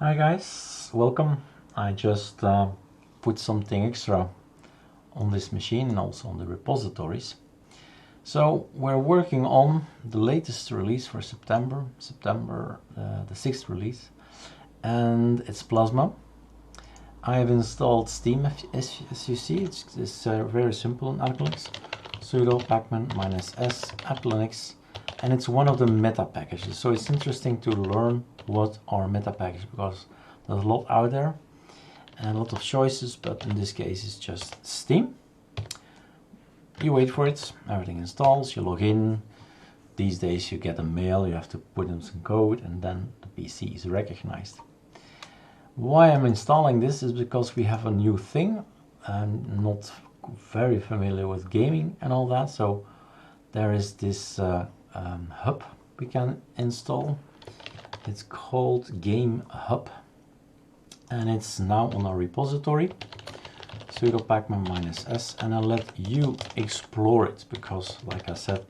Hi guys, welcome. I just put something extra on this machine and also on the repositories. So we're working on the latest release for September the 6th release, and it's Plasma. I have installed Steam as you see. It's very simple in ArcoLinux. Sudo pacman -s ArcoLinux, and it's one of the meta packages. So it's interesting to learn what are meta packages because there's a lot out there and a lot of choices, but in this case it's just Steam. You wait for it, everything installs, you log in. These days you get a mail, you have to put in some code, and then the PC is recognized. Why I'm installing this is because we have a new thing. I'm not very familiar with gaming and all that, so there is this hub we can install. It's called Gamehub, and it's now on our repository. Sudo pacman -s, and I'll let you explore it because, like I said,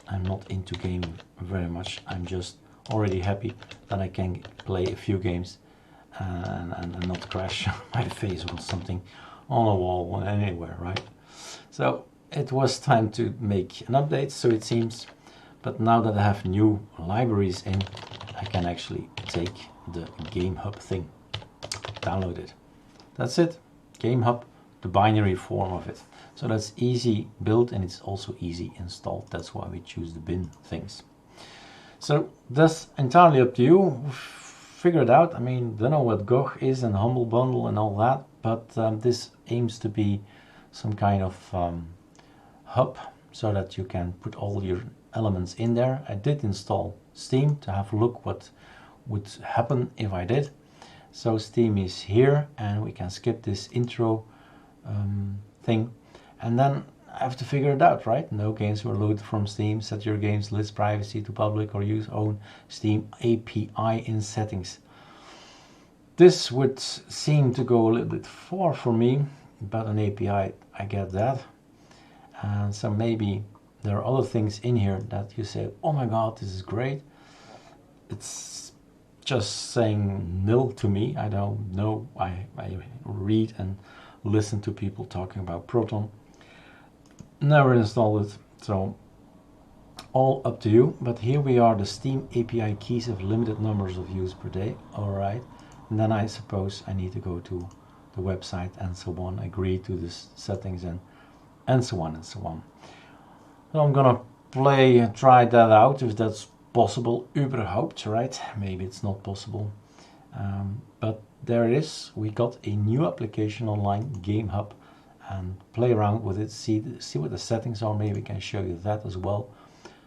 I'm not into gaming very much. I'm just already happy that I can play a few games and not crash my face on something on a wall or anywhere, right? So it was time to make an update, so it seems. But now that I have new libraries in, I can actually take the Gamehub thing, download it. That's it, Gamehub, the binary form of it. So that's easy build and it's also easy installed. That's why we choose the bin things. So that's entirely up to you. Figure it out. I mean, don't know what Goh is and Humble Bundle and all that, but this aims to be some kind of hub so that you can put all your elements in there. I did install Steam to have a look what would happen if I did. So Steam is here and we can skip this intro thing, and then I have to figure it out, right? No games were loaded from Steam. Set your games list privacy to public or use own Steam API in settings. This would seem to go a little bit far for me, but an API, I get that. And so maybe there are other things in here that you say, oh my god, this is great. It's just saying nil to me. I don't know. I read and listen to people talking about Proton. Never installed it, so all up to you. But here we are, the Steam API keys have limited numbers of use per day. All right, and then I suppose I need to go to the website and so on, agree to the settings and so on and so on. So I'm gonna try that out if that's possible überhaupt, right? Maybe it's not possible, but there it is. We got a new application online, Gamehub, and play around with it, see what the settings are. Maybe I can show you that as well.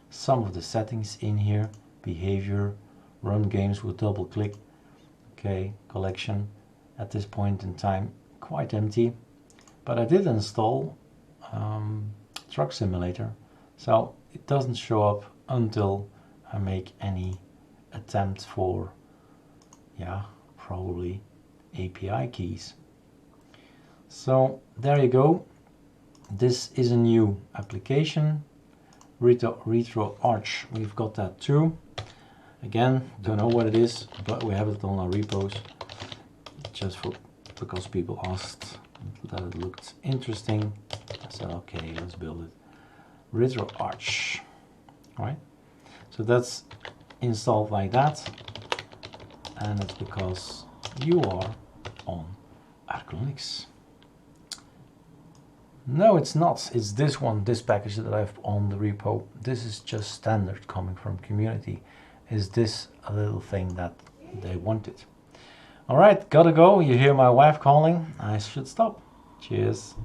Some of the settings in here: behavior, run games with double click. Okay, collection at this point in time quite empty, but I did install Truck Simulator, so it doesn't show up until I make any attempt for, yeah, probably API keys. So there you go. This is a new application. Retro Arch, we've got that too. Again, don't know what it is, but we have it on our repos just because people asked that it looked interesting. I said, okay, let's build it. Retro Arch, right? So that's installed like that, and it's because you are on ArcoLinux. No, it's not. It's this one, this package that I have on the repo. This is just standard coming from community. Is this a little thing that they wanted? All right, gotta go. You hear my wife calling. I should stop. Cheers.